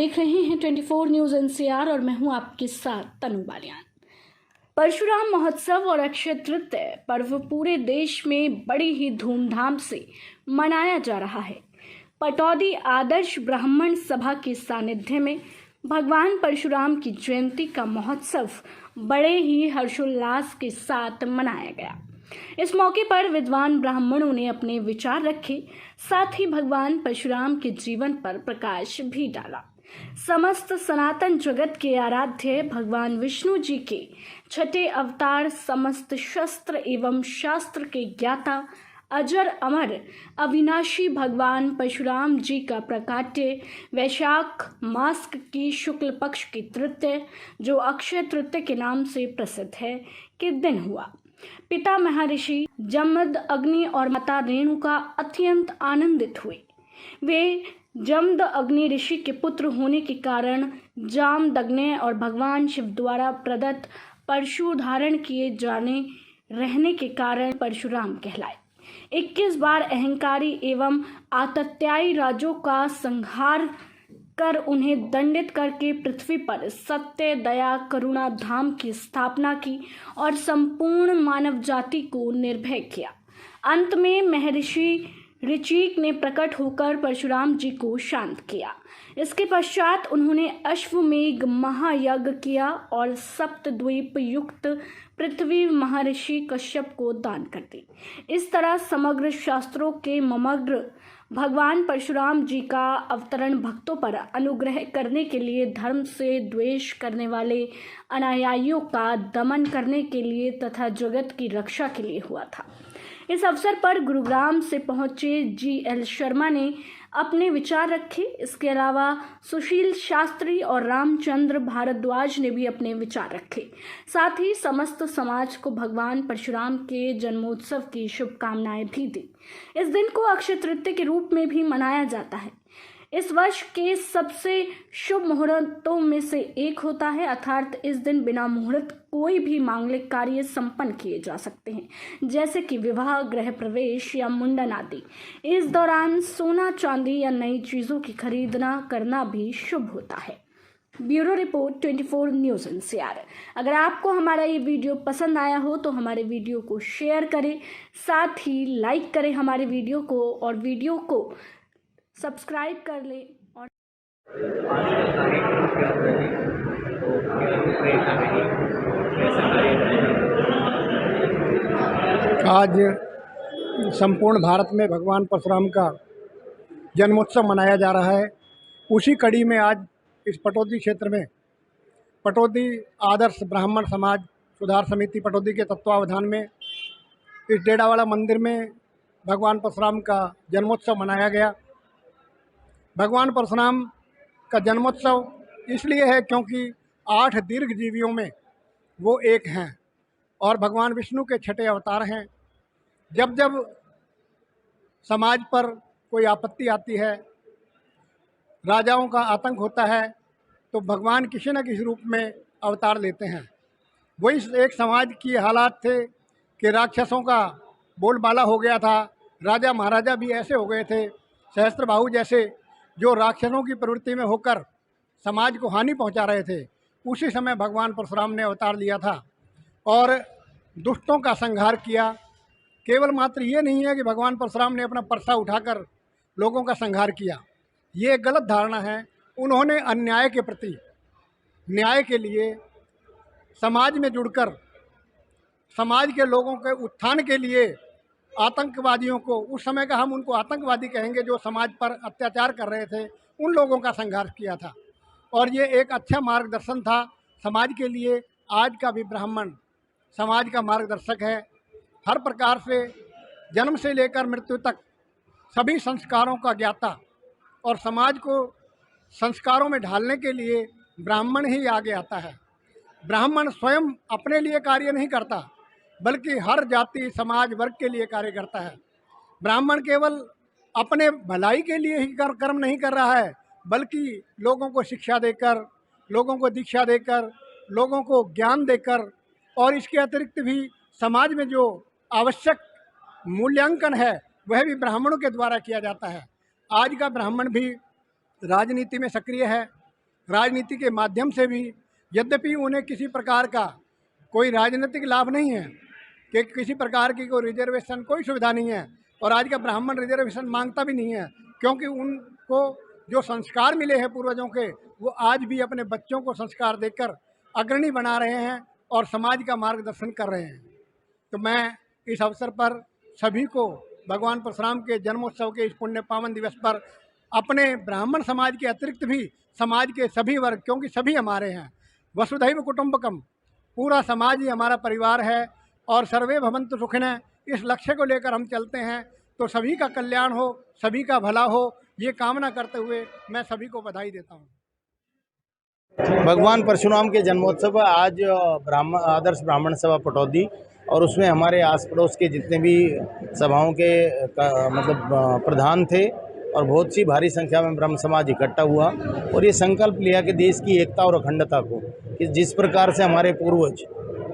देख रहे हैं 24 न्यूज़ एनसीआर और मैं हूं आपके साथ तनु बालियान। परशुराम महोत्सव और अक्षय तृतीया पर्व पूरे देश में बड़ी ही धूमधाम से मनाया जा रहा है। पटौदी आदर्श ब्राह्मण सभा के सानिध्य में भगवान परशुराम की जयंती का महोत्सव बड़े ही हर्षोल्लास के साथ मनाया गया। इस मौके पर विद्वान ब्राह्मणों ने अपने विचार रखे, साथ ही भगवान परशुराम के जीवन पर प्रकाश भी डाला। समस्त सनातन जगत के आराध्य भगवान विष्णु जी के छठे अवतार, समस्त शस्त्र एवं शास्त्र के ज्ञाता, अजर अमर अविनाशी भगवान परशुराम जी का प्राकट्य वैशाख मास की शुक्ल पक्ष की तृतीया, जो अक्षय तृतीया के नाम से प्रसिद्ध है, के दिन हुआ। पिता महर्षि जमद अग्नि और माता रेणुका अत्यंत आनंदित हुए। वे जमद अग्नि ऋषि के पुत्र होने के कारण जामदग्नि और भगवान शिव द्वारा प्रदत्त परशु धारण किए जाने रहने के कारण परशुराम कहलाए। 21 बार अहंकारी एवं आतत्यायी राजों का संहार कर उन्हें दंडित करके पृथ्वी पर सत्य, दया, करुणा धाम की स्थापना की और संपूर्ण मानव जाति को निर्भय किया। अंत में महर्षि ऋचिक ने प्रकट होकर परशुराम जी को शांत किया। इसके पश्चात उन्होंने अश्वमेघ महायज्ञ किया और सप्तद्वीप युक्त पृथ्वी महर्षि कश्यप को दान कर दी। इस तरह समग्र शास्त्रों के ममग्र भगवान परशुराम जी का अवतरण भक्तों पर अनुग्रह करने के लिए, धर्म से द्वेष करने वाले अनुयायियों का दमन करने के लिए तथा जगत की रक्षा के लिए हुआ था। इस अवसर पर गुरुग्राम से पहुंचे GL शर्मा ने अपने विचार रखे। इसके अलावा सुशील शास्त्री और रामचंद्र भारद्वाज ने भी अपने विचार रखे। साथ ही समस्त समाज को भगवान परशुराम के जन्मोत्सव की शुभकामनाएं भी दी। इस दिन को अक्षय तृतीया के रूप में भी मनाया जाता है। इस वर्ष के सबसे शुभ मुहूर्तों में से एक होता है, अर्थात इस दिन बिना मुहूर्त कोई भी मांगलिक कार्य संपन्न किए जा सकते हैं, जैसे कि विवाह, गृह प्रवेश या मुंडन आदि। इस दौरान सोना, चांदी या नई चीजों की खरीदना करना भी शुभ होता है। Bureau report 24 news NCR. अगर आपको हमारा ये वीडियो पसंद आया हो तो हमारे वीडियो को शेयर करें, साथ ही लाइक करें हमारे वीडियो को और वीडियो को सब्सक्राइब कर ले। और आज संपूर्ण भारत में भगवान परशुराम का जन्मोत्सव मनाया जा रहा है। उसी कड़ी में आज इस पटौदी क्षेत्र में पटौदी आदर्श ब्राह्मण समाज सुधार समिति पटौदी के तत्वावधान में इस डेडावाड़ा मंदिर में भगवान परशुराम का जन्मोत्सव मनाया गया। भगवान परशुराम का जन्मोत्सव इसलिए है क्योंकि 8 दीर्घ जीवियों में वो एक हैं और भगवान विष्णु के छठे अवतार हैं। जब जब समाज पर कोई आपत्ति आती है, राजाओं का आतंक होता है, तो भगवान किसी न किसी रूप में अवतार लेते हैं। वही एक समाज की हालात थे कि राक्षसों का बोलबाला हो गया था। राजा महाराजा भी ऐसे हो गए थे, सहस्त्रबाहु जैसे, जो राक्षसों की प्रवृत्ति में होकर समाज को हानि पहुंचा रहे थे। उसी समय भगवान परशुराम ने अवतार लिया था और दुष्टों का संहार किया। केवल मात्र ये नहीं है कि भगवान परशुराम ने अपना परसा उठाकर लोगों का संहार किया, ये गलत धारणा है। उन्होंने अन्याय के प्रति न्याय के लिए समाज में जुड़कर समाज के लोगों के उत्थान के लिए आतंकवादियों को, उस समय का हम उनको आतंकवादी कहेंगे, जो समाज पर अत्याचार कर रहे थे, उन लोगों का संघर्ष किया था। और ये एक अच्छा मार्गदर्शन था समाज के लिए। आज का भी ब्राह्मण समाज का मार्गदर्शक है। हर प्रकार से जन्म से लेकर मृत्यु तक सभी संस्कारों का ज्ञाता और समाज को संस्कारों में ढालने के लिए ब्राह्मण ही आगे आता है। ब्राह्मण स्वयं अपने लिए कार्य नहीं करता, बल्कि हर जाति समाज वर्ग के लिए कार्य करता है। ब्राह्मण केवल अपने भलाई के लिए ही कर्म नहीं कर रहा है, बल्कि लोगों को शिक्षा देकर, लोगों को दीक्षा देकर, लोगों को ज्ञान देकर, और इसके अतिरिक्त भी समाज में जो आवश्यक मूल्यांकन है वह भी ब्राह्मणों के द्वारा किया जाता है। आज का ब्राह्मण भी राजनीति में सक्रिय है, राजनीति के माध्यम से भी, यद्यपि उन्हें किसी प्रकार का कोई राजनीतिक लाभ नहीं है, कि किसी प्रकार की कोई रिजर्वेशन, कोई सुविधा नहीं है, और आज का ब्राह्मण रिजर्वेशन मांगता भी नहीं है, क्योंकि उनको जो संस्कार मिले हैं पूर्वजों के, वो आज भी अपने बच्चों को संस्कार देकर अग्रणी बना रहे हैं और समाज का मार्गदर्शन कर रहे हैं। तो मैं इस अवसर पर सभी को भगवान परशुराम के जन्मोत्सव के इस पुण्य पावन दिवस पर अपने ब्राह्मण समाज के अतिरिक्त भी समाज के सभी वर्ग, क्योंकि सभी हमारे हैं, वसुधैव कुटुंबकम, पूरा समाज ही हमारा परिवार है, और सर्वे भवन्तु सुखिनः, इस लक्ष्य को लेकर हम चलते हैं। तो सभी का कल्याण हो, सभी का भला हो, ये कामना करते हुए मैं सभी को बधाई देता हूँ। भगवान परशुराम के जन्मोत्सव आज आदर्श ब्राह्मण सभा पटौदी, और उसमें हमारे आस पड़ोस के जितने भी सभाओं के प्रधान थे, और बहुत सी भारी संख्या में ब्रह्म समाज इकट्ठा हुआ, और ये संकल्प लिया कि देश की एकता और अखंडता को, कि जिस प्रकार से हमारे पूर्वज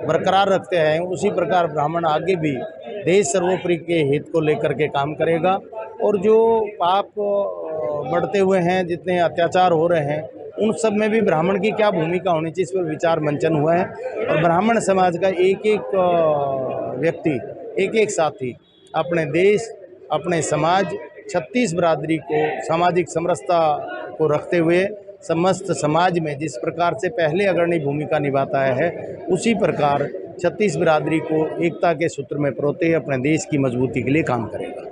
बरकरार रखते हैं, उसी प्रकार ब्राह्मण आगे भी देश सर्वोपरि के हित को लेकर के काम करेगा। और जो पाप बढ़ते हुए हैं, जितने अत्याचार हो रहे हैं, उन सब में भी ब्राह्मण की क्या भूमिका होनी चाहिए, इस पर विचार मंचन हुआ है। और ब्राह्मण समाज का एक एक व्यक्ति, एक एक साथी अपने देश, अपने समाज, 36 बिरादरी को, सामाजिक समरसता को रखते हुए समस्त समाज में जिस प्रकार से पहले अग्रणी भूमिका निभाता है, उसी प्रकार 36 बिरादरी को एकता के सूत्र में परोते अपने देश की मजबूती के लिए काम करेगा।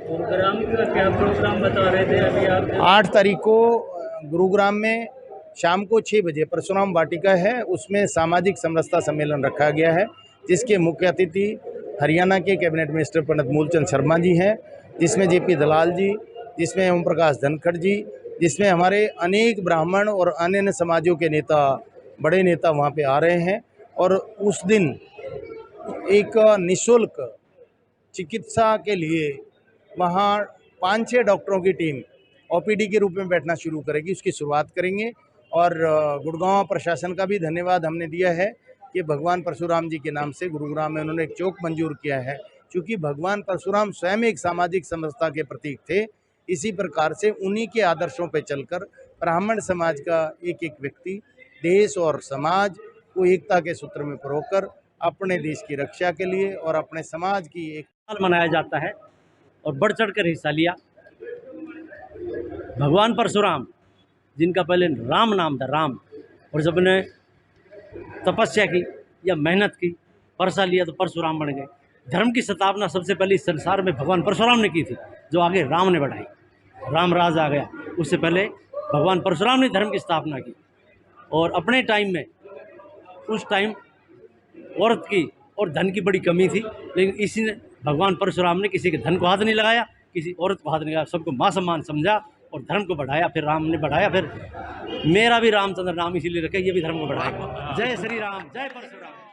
गुरुग्राम का क्या प्रोग्राम बता रहे थे अभी आप? 8 तारीख को गुरुग्राम में शाम को 6 बजे परशुराम वाटिका है, उसमें सामाजिक समरसता सम्मेलन रखा गया है, जिसके मुख्य अतिथि हरियाणा के कैबिनेट मिनिस्टर पंडित मूलचंद शर्मा जी हैं, जिसमें जेपी दलाल जी, जिसमें ओम प्रकाश धनखड़ जी, जिसमें हमारे अनेक ब्राह्मण और अन्य समाजों के नेता, बड़े नेता वहाँ पे आ रहे हैं। और उस दिन एक निःशुल्क चिकित्सा के लिए वहाँ 5-6 डॉक्टरों की टीम ओपीडी के रूप में बैठना शुरू करेगी, उसकी शुरुआत करेंगे। और गुड़गांव प्रशासन का भी धन्यवाद हमने दिया है कि भगवान परशुराम जी के नाम से गुरुग्राम में उन्होंने एक चौक मंजूर किया है, क्योंकि भगवान परशुराम स्वयं एक सामाजिक समरसता के प्रतीक थे। इसी प्रकार से उन्हीं के आदर्शों पर चलकर ब्राह्मण समाज का एक एक व्यक्ति देश और समाज को एकता के सूत्र में परोकर अपने देश की रक्षा के लिए और अपने समाज की एक मनाया जाता है, और बढ़ चढ़ कर हिस्सा लिया। भगवान परशुराम, जिनका पहले राम नाम था, राम, और जब ने तपस्या की या मेहनत की, परसा लिया तो परशुराम बन गए। धर्म की स्थापना सबसे पहले इस संसार में भगवान परशुराम ने की थी, जो आगे राम ने बढ़ाई। राम राज आ गया, उससे पहले भगवान परशुराम ने धर्म की स्थापना की। और अपने टाइम में, उस टाइम औरत की और धन की बड़ी कमी थी, लेकिन इसी ने, भगवान परशुराम ने किसी के धन को हाथ नहीं लगाया, किसी औरत को हाथ नहीं लगाया, सबको मां सम्मान समझा और धर्म को बढ़ाया। फिर राम ने बढ़ाया, फिर मेरा भी रामचंद्र नाम इसीलिए रखा, ये भी धर्म को बढ़ाएगा। जय श्री राम, जय परशुराम।